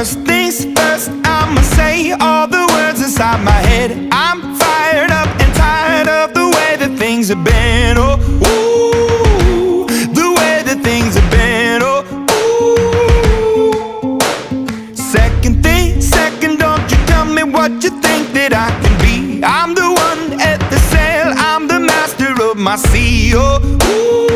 First things first, I'ma say all the words inside my head. I'm fired up and tired of the way that things have been. Oh, ooh, the way that things have been. Oh, ooh. Second thing, second, don't you tell me what you think that I can be. I'm the one at the sail, I'm the master of my sea. Oh, ooh.